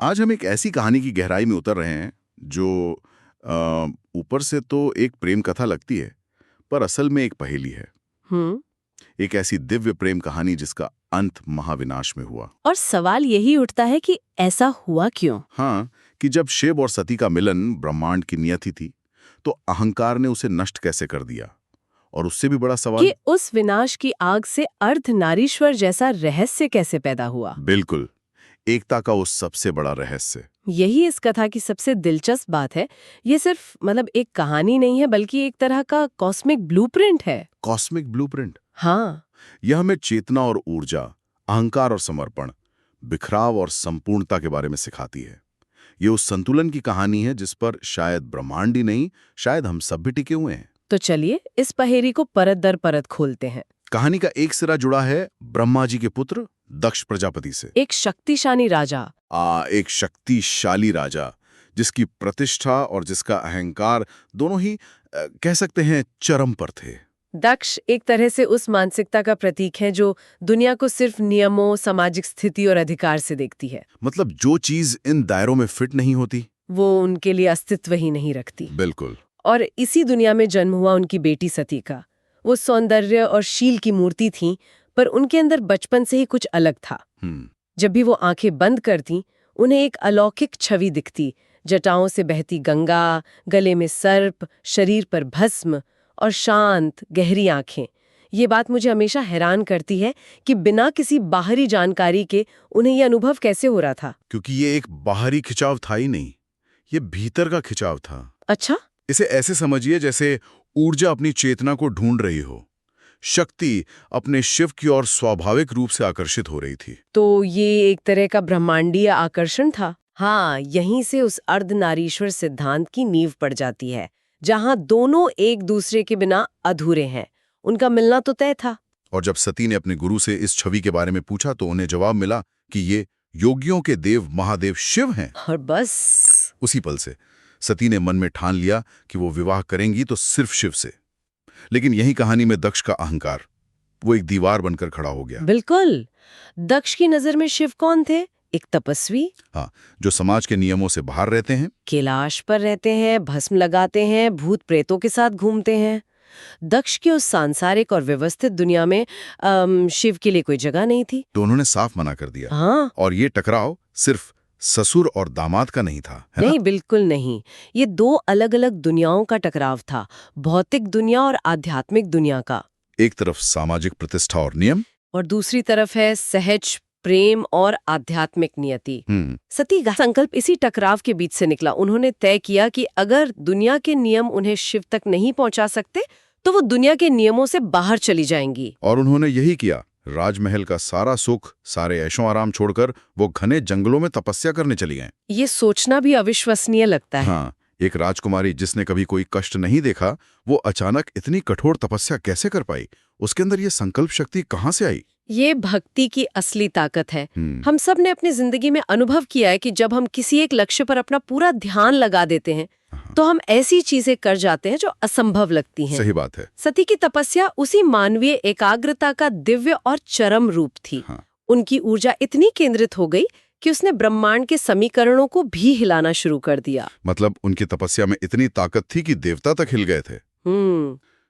आज हम एक ऐसी कहानी की गहराई में उतर रहे हैं जो ऊपर से तो एक प्रेम कथा लगती है, पर असल में एक पहेली है। हम्म। एक ऐसी दिव्य प्रेम कहानी जिसका अंत महाविनाश में हुआ। और सवाल यही उठता है कि ऐसा हुआ क्यों? हाँ, कि जब शिव और सती का मिलन ब्रह्मांड की नियति थी, तो अहंकार ने उसे नष्ट कैसे कर दिया। और उससे भी बड़ा सवाल कि उस विनाश की आग से अर्धनारीश्वर जैसा रहस्य कैसे पैदा हुआ। बिल्कुल, एकता का वो सबसे बड़ा रहस्य। यही इस कथा की सबसे दिलचस्प बात है। ये सिर्फ एक कहानी नहीं है, बल्कि एक तरह का कॉस्मिक ब्लूप्रिंट है। Cosmic blueprint. हाँ। यह हमें चेतना और ऊर्जा, अहंकार और समर्पण, बिखराव और संपूर्णता के बारे में सिखाती है। ये उस संतुलन की कहानी है जिस पर शायद ब्रह्मांड ही नहीं, शायद हम सब भी टिके हुए हैं। तो चलिए इस पहेली को परत दर परत खोलते हैं। कहानी का एक सिरा जुड़ा है ब्रह्मा जी के पुत्र दक्ष प्रजापति से। एक शक्तिशाली राजा। एक शक्तिशाली राजा जिसकी प्रतिष्ठा और जिसका अहंकार दोनों ही कह सकते हैं चरम पर थे। दक्ष एक तरह से उस मानसिकता का प्रतीक है जो दुनिया को सिर्फ नियमों, सामाजिक स्थिति और अधिकार से देखती है। मतलब जो चीज इन दायरों में फिट नहीं होती, वो उनके लिए अस्तित्व ही नहीं रखती। बिल्कुल। और इसी दुनिया में जन्म हुआ उनकी बेटी सती का। वो सौंदर्य और शील की मूर्ति थी, पर उनके अंदर बचपन से ही कुछ अलग था। जब भी वो आंखें बंद करती, उन्हें एक अलौकिक छवि दिखती। जटाओं से बहती गंगा, गले में सर्प, शरीर पर भस्म और शांत गहरी आंखें। ये बात मुझे हमेशा हैरान करती है कि बिना किसी बाहरी जानकारी के उन्हें ये अनुभव कैसे हो रहा था। क्योंकि ये एक बाहरी खिंचाव था ही नहीं, ये भीतर का खिंचाव था। अच्छा। इसे ऐसे समझिए जैसे ऊर्जा अपनी चेतना को ढूंढ रही हो, शक्ति अपने शिव की ओर स्वाभाविक रूप से आकर्षित हो रही थी। तो ये एक तरह का ब्रह्मांडीय आकर्षण था। हाँ, यहीं से उस अर्धनारीश्वर सिद्धांत की नींव पड़ जाती है, जहाँ दोनों एक दूसरे के बिना अधूरे हैं। उनका मिलना तो तय था। और जब सती ने अपने गुरु से इस छवि के बारे में पूछा तो उन्हें जवाब मिला कि ये योगियों के देव महादेव शिव हैं। और बस उसी पल से सती ने मन में ठान लिया कि वो विवाह करेंगी तो सिर्फ शिव से। लेकिन यही कहानी में दक्ष का अहंकार, वो एक दीवार बनकर खड़ा हो गया। बिल्कुल। दक्ष की नजर में शिव कौन थे? एक तपस्वी। हाँ, जो समाज के नियमों से बाहर रहते हैं, कैलाश पर रहते हैं, भस्म लगाते हैं, भूत प्रेतों के साथ घूमते हैं। दक्ष की उस सांसारिक और व्यवस्थित दुनिया में शिव के लिए कोई जगह नहीं थी। तो उन्होंने साफ मना कर दिया। हाँ। और ये टकराव सिर्फ ससुर और दामाद का नहीं था, है नहीं, ना? बिल्कुल नहीं। ये दो अलग अलग दुनियाओं का टकराव था, भौतिक दुनिया और आध्यात्मिक दुनिया का। एक तरफ सामाजिक प्रतिष्ठा और नियम, और दूसरी तरफ है सहज प्रेम और आध्यात्मिक नियति। सती का संकल्प इसी टकराव के बीच से निकला। उन्होंने तय किया कि अगर दुनिया के नियम उन्हें शिव तक नहीं पहुंचा सकते, तो वो दुनिया के नियमों से बाहर चली जाएंगी। और उन्होंने यही किया। राजमहल का सारा सुख, सारे ऐशो आराम छोड़कर वो घने जंगलों में तपस्या करने चली गए। ये सोचना भी अविश्वसनीय लगता है। हाँ, एक राजकुमारी जिसने कभी कोई कष्ट नहीं देखा, वो अचानक इतनी कठोर तपस्या कैसे कर पाई? उसके अंदर ये संकल्प शक्ति कहाँ से आई? ये भक्ति की असली ताकत है। हम सब ने अपनी जिंदगी में अनुभव किया है कि जब हम किसी एक लक्ष्य पर अपना पूरा ध्यान लगा देते हैं, तो हम ऐसी चीजें कर जाते हैं जो असंभव लगती हैं। सही बात है। सती की तपस्या उसी मानवीय एकाग्रता का दिव्य और चरम रूप थी। हाँ। उनकी ऊर्जा इतनी केंद्रित हो गई कि उसने ब्रह्मांड के समीकरणों को भी हिलाना शुरू कर दिया। मतलब उनकी तपस्या में इतनी ताकत थी कि देवता तक हिल गए थे।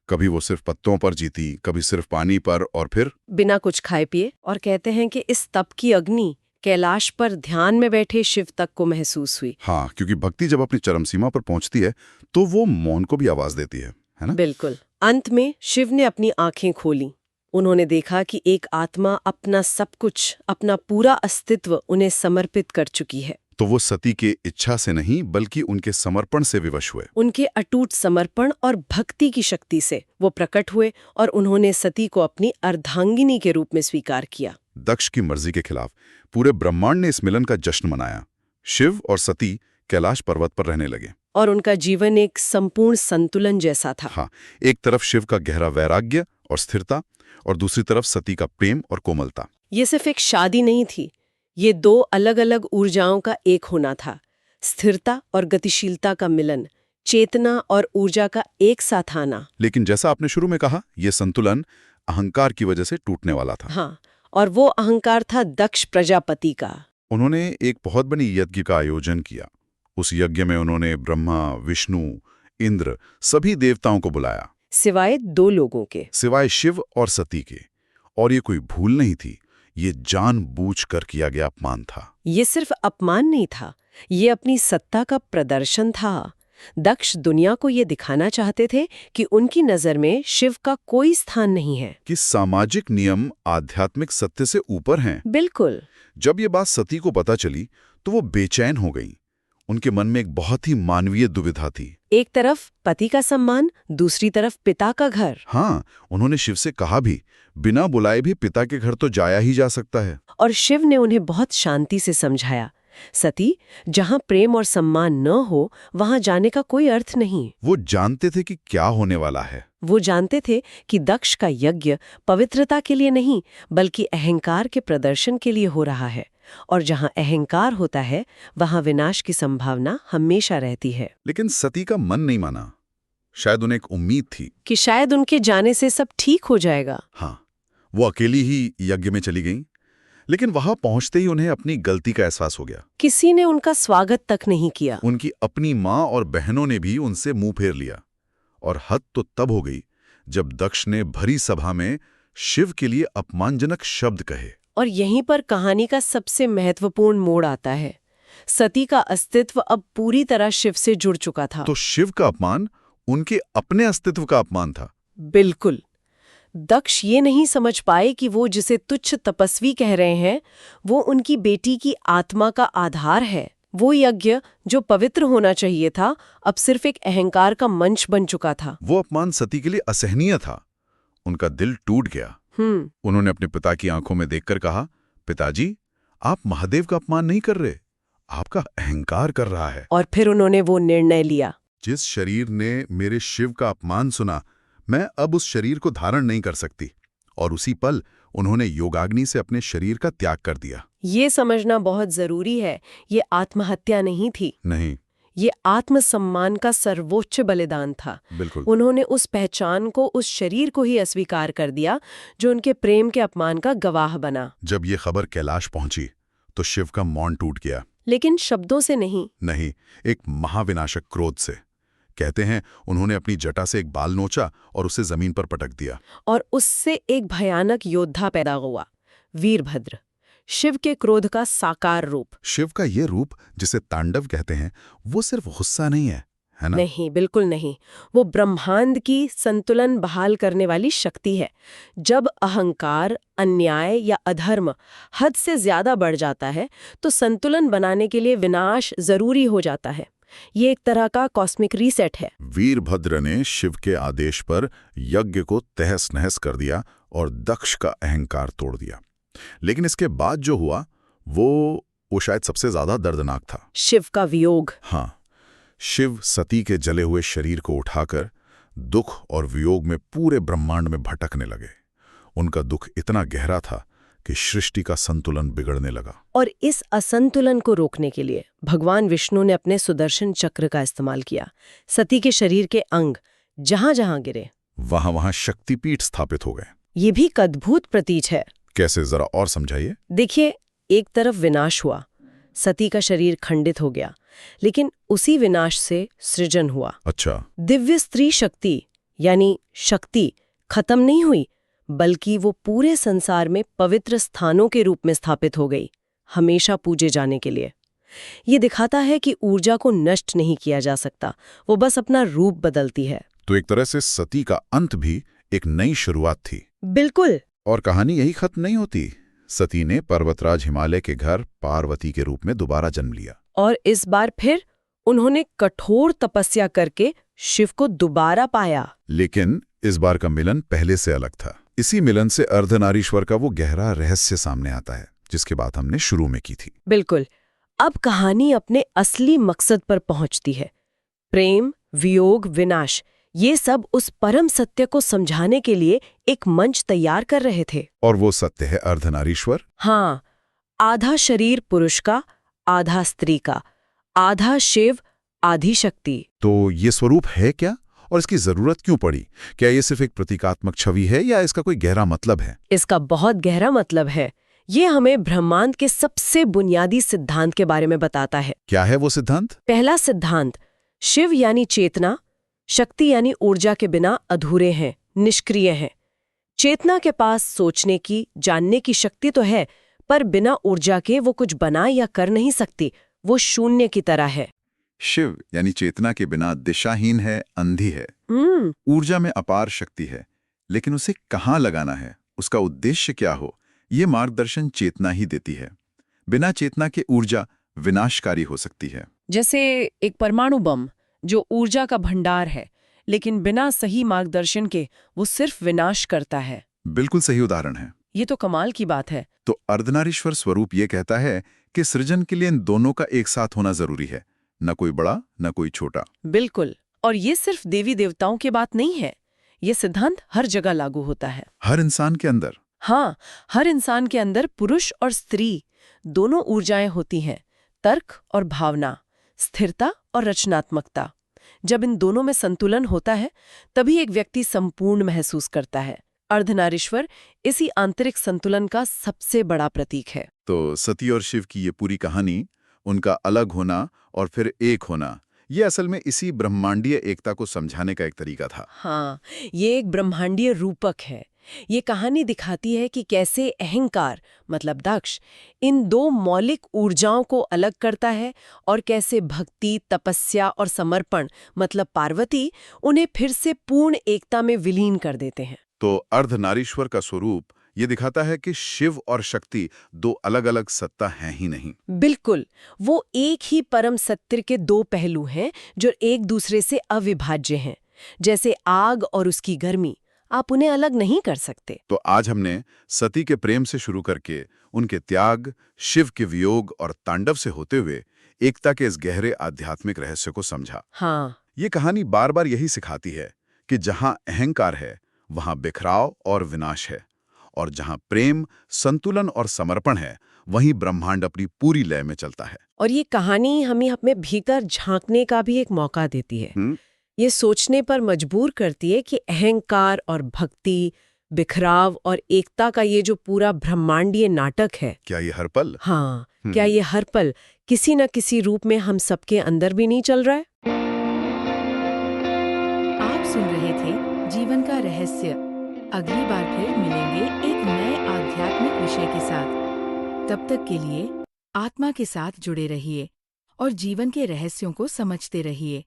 कभी वो सिर्फ पत्तों पर जीती, कभी सिर्फ पानी पर, और फिर बिना कुछ खाए पिए। और कहते हैं कि इस तप की अग्नि कैलाश पर ध्यान में बैठे शिव तक को महसूस हुई। हाँ, क्योंकि भक्ति जब अपनी चरम सीमा पर पहुंचती है तो वो मौन को भी आवाज देती है ना? बिल्कुल। अंत में शिव ने अपनी आंखें खोली। उन्होंने देखा कि एक आत्मा अपना सब कुछ, अपना पूरा अस्तित्व उन्हें समर्पित कर चुकी है। तो वो सती के इच्छा से नहीं, बल्कि उनके समर्पण से विवश हुए। उनके अटूट समर्पण और भक्ति की शक्ति से वो प्रकट हुए और उन्होंने सती को अपनी अर्धांगिनी के रूप में स्वीकार किया। दक्ष की मर्जी के खिलाफ पूरे ब्रह्मांड ने इस मिलन का जश्न मनाया। शिव और सती कैलाश पर्वत पर रहने लगे और उनका जीवन एक संपूर्ण संतुलन जैसा था। हाँ, एक तरफ शिव का गहरा वैराग्य और स्थिरता, और दूसरी तरफ सती का प्रेम और कोमलता। ये सिर्फ एक शादी नहीं थी, ये दो अलग अलग ऊर्जाओं का एक होना था। स्थिरता और गतिशीलता का मिलन, चेतना और ऊर्जा का एक साथ आना। लेकिन जैसा आपने शुरू में कहा, यह संतुलन अहंकार की वजह से टूटने वाला था। हाँ, और वो अहंकार था दक्ष प्रजापति का। उन्होंने एक बहुत बड़ी यज्ञ का आयोजन किया। उस यज्ञ में उन्होंने ब्रह्मा, विष्णु, इंद्र सभी देवताओं को बुलाया, सिवाय 2 लोगों के। सिवाय शिव और सती के। और ये कोई भूल नहीं थी, ये जानबूझकर किया गया अपमान था। ये सिर्फ अपमान नहीं था, ये अपनी सत्ता का प्रदर्शन था। दक्ष दुनिया को ये दिखाना चाहते थे कि उनकी नजर में शिव का कोई स्थान नहीं है। कि सामाजिक नियम आध्यात्मिक सत्य से ऊपर हैं। बिल्कुल। जब ये बात सती को पता चली तो वो बेचैन हो गई। उनके मन में एक बहुत ही मानवीय दुविधा थी। एक तरफ पति का सम्मान, दूसरी तरफ पिता का घर। हाँ, उन्होंने शिव से कहा भी, बिना बुलाए भी पिता के घर तो जाया ही जा सकता है। और शिव ने उन्हें बहुत शांति से समझाया, सती, जहां प्रेम और सम्मान न हो वहां जाने का कोई अर्थ नहीं। वो जानते थे कि क्या होने वाला है। वो जानते थे कि दक्ष का यज्ञ पवित्रता के लिए नहीं बल्कि अहंकार के प्रदर्शन के लिए हो रहा है, और जहां अहंकार होता है वहां विनाश की संभावना हमेशा रहती है। लेकिन सती का मन नहीं माना। शायद उन्हें एक उम्मीद थी कि शायद उनके जाने से सब ठीक हो जाएगा। हाँ, वो अकेली ही यज्ञ में चली गईं। लेकिन वहां पहुंचते ही उन्हें अपनी गलती का एहसास हो गया। किसी ने उनका स्वागत तक नहीं किया। उनकी अपनी माँ और बहनों ने भी उनसे मुंह फेर लिया। और हद तो तब हो गई जब दक्ष ने भरी सभा में शिव के लिए अपमानजनक शब्द कहे। और यहीं पर कहानी का सबसे महत्वपूर्ण मोड़ आता है। सती का अस्तित्व अब पूरी तरह शिव से जुड़ चुका था। तो शिव का अपमान उनके अपने अस्तित्व का अपमान था। बिल्कुल। दक्ष ये नहीं समझ पाए कि वो जिसे तुच्छ तपस्वी कह रहे हैं वो उनकी बेटी की आत्मा का आधार है। वो यज्ञ जो पवित्र होना चाहिए था अब सिर्फ एक अहंकार का मंच बन चुका था। वो अपमान सती के लिए असहनीय था। उनका दिल टूट गया। उन्होंने अपने पिता की आंखों में देखकर कहा, पिताजी, आप महादेव का अपमान नहीं कर रहे, आपका अहंकार कर रहा है। और फिर उन्होंने वो निर्णय लिया, जिस शरीर ने मेरे शिव का अपमान सुना, मैं अब उस शरीर को धारण नहीं कर सकती। और उसी पल उन्होंने योगाग्नि से अपने शरीर का त्याग कर दिया। ये समझना बहुत जरूरी है, ये आत्महत्या नहीं थी। नहीं, ये आत्मसम्मान का सर्वोच्च बलिदान था। बिल्कुल। उन्होंने उस पहचान को, उस शरीर को ही अस्वीकार कर दिया जो उनके प्रेम के अपमान का गवाह बना। जब ये खबर कैलाश पहुंची तो शिव का मौन टूट गया। लेकिन शब्दों से नहीं, एक महाविनाशक क्रोध से। कहते हैं उन्होंने अपनी जटा से एक बाल नोचा और उसे जमीन पर पटक दिया। और उससे एक भयानक योद्धा पैदा हुआ, वीरभद्र, शिव के क्रोध का साकार रूप। शिव का ये रूप जिसे तांडव कहते हैं, वो सिर्फ गुस्सा नहीं है ना? नहीं, बिल्कुल नहीं। वो ब्रह्मांड की संतुलन बहाल करने वाली शक्ति है। जब अहंकार, अन्याय या अधर्म हद से ज्यादा बढ़ जाता है तो संतुलन बनाने के लिए विनाश जरूरी हो जाता है। ये एक तरह का कॉस्मिक रीसेट है। वीरभद्र ने शिव के आदेश पर यज्ञ को तहस नहस कर दिया और दक्ष का अहंकार तोड़ दिया। लेकिन इसके बाद जो हुआ वो शायद सबसे ज्यादा दर्दनाक था। शिव का वियोग। हाँ, शिव सती के जले हुए शरीर को उठाकर दुख और वियोग में पूरे ब्रह्मांड में भटकने लगे। उनका दुख इतना गहरा था कि सृष्टि का संतुलन बिगड़ने लगा। और इस असंतुलन को रोकने के लिए भगवान विष्णु ने अपने सुदर्शन चक्र का इस्तेमाल किया। सती के शरीर के अंग जहां जहां गिरे वहां शक्तिपीठ स्थापित हो गए। ये भी एक अद्भुत प्रतीक है। कैसे, जरा और समझाइए। देखिए, एक तरफ विनाश हुआ, सती का शरीर खंडित हो गया, लेकिन उसी विनाश से सृजन हुआ। अच्छा। दिव्य स्त्री शक्ति यानी शक्ति खत्म नहीं हुई, बल्कि वो पूरे संसार में पवित्र स्थानों के रूप में स्थापित हो गई, हमेशा पूजे जाने के लिए। ये दिखाता है कि ऊर्जा को नष्ट नहीं किया जा सकता, वो बस अपना रूप बदलती है। तो एक तरह से सती का अंत भी एक नई शुरुआत थी। बिल्कुल। और कहानी यही खत्म नहीं होती। सती ने पर्वतराज हिमालय के घर पार्वती के रूप में दोबारा जन्म लिया। और इस बार फिर उन्होंने कठोर तपस्या करके शिव को दोबारा पाया। लेकिन इस बार का मिलन पहले से अलग था। इसी मिलन से अर्धनारीश्वर का वो गहरा रहस्य सामने आता है, जिसकी बात हमने शुरू में की थी। बिल्कुल। अब कहानी अपने असली मकसद पर पहुंचती है। प्रेम, वियोग, विनाश, ये सब उस परम सत्य को समझाने के लिए एक मंच तैयार कर रहे थे। और वो सत्य है अर्धनारीश्वर। हाँ, आधा शरीर पुरुष का, आधा स्त्री का, आधा शिव, आधी शक्ति। तो ये स्वरूप है क्या, और इसकी जरूरत क्यों पड़ी? क्या ये सिर्फ एक प्रतीकात्मक छवि है या इसका कोई गहरा मतलब है? इसका बहुत गहरा मतलब है। ये हमें ब्रह्मांड के सबसे बुनियादी सिद्धांत के बारे में बताता है। क्या है वो सिद्धांत? पहला सिद्धांत, शिव यानी चेतना, शक्ति यानी ऊर्जा के बिना अधूरे हैं, निष्क्रिय हैं। चेतना के पास सोचने की, जानने की शक्ति तो है, पर बिना ऊर्जा के वो कुछ बना या कर नहीं सकती, वो शून्य की तरह है। शिव यानी चेतना के बिना दिशाहीन है, अंधी है। ऊर्जा में अपार शक्ति है, लेकिन उसे कहाँ लगाना है, उसका उद्देश्य क्या हो, ये मार्गदर्शन चेतना ही देती है। बिना चेतना के ऊर्जा विनाशकारी हो सकती है। जैसे एक परमाणु बम जो ऊर्जा का भंडार है, लेकिन बिना सही मार्गदर्शन के वो सिर्फ विनाश करता है। बिल्कुल सही उदाहरण है। ये तो कमाल की बात है। तो अर्धनारीश्वर स्वरूप ये कहता है कि सृजन के लिए इन दोनों का एक साथ होना जरूरी है, न कोई बड़ा न कोई छोटा। बिल्कुल। और ये सिर्फ देवी देवताओं की बात नहीं है, ये सिद्धांत हर जगह लागू होता है। हर इंसान के अंदर। हाँ, हर इंसान के अंदर पुरुष और स्त्री दोनों ऊर्जाएं होती हैं, तर्क और भावना, स्थिरता और रचनात्मकता। जब इन दोनों में संतुलन होता है, तभी एक व्यक्ति संपूर्ण महसूस करता है। अर्धनारीश्वर इसी आंतरिक संतुलन का सबसे बड़ा प्रतीक है। तो सती और शिव की ये पूरी कहानी, उनका अलग होना और फिर एक होना, ये असल में इसी ब्रह्मांडीय एकता को समझाने का एक तरीका था। हाँ, ये एक ब्रह्मांडीय रूपक है। ये कहानी दिखाती है कि कैसे अहंकार मतलब दक्ष इन दो मौलिक ऊर्जाओं को अलग करता है और कैसे भक्ति, तपस्या और समर्पण मतलब पार्वती उन्हें फिर से पूर्ण एकता में विलीन कर देते हैं। तो अर्धनारीश्वर का स्वरूप ये दिखाता है कि शिव और शक्ति दो अलग-अलग सत्ता हैं ही नहीं। बिल्कुल, वो एक ही परम सत्य के दो पहलू हैं जो एक दूसरे से अविभाज्य हैं। जैसे आग और उसकी गर्मी, आप उन्हें अलग नहीं कर सकते। तो आज हमने सती के प्रेम से शुरू करके उनके त्याग, शिव के वियोग और तांडव से होते हुए एकता के इस गहरे आध्यात्मिक रहस्य को समझा। हाँ, ये कहानी बार बार यही सिखाती है कि जहां अहंकार है, वहां बिखराव और विनाश है, और जहां प्रेम, संतुलन और समर्पण है, वहीं ब्रह्मांड अपनी पूरी लय में चलता है। और ये कहानी हमें अपने भीतर झांकने का भी एक मौका देती है। ये सोचने पर मजबूर करती है कि अहंकार और भक्ति, बिखराव और एकता का ये जो पूरा ब्रह्मांडीय नाटक है, क्या ये हर पल? हाँ, क्या ये हर पल किसी न किसी रूप में हम सबके अंदर भी नहीं चल रहा है? आप सुन रहे थे जीवन का रहस्य। अगली बार फिर मिलेंगे एक नए आध्यात्मिक विषय के साथ। तब तक के लिए आत्मा के साथ जुड़े रहिए और जीवन के रहस्यों को समझते रहिए।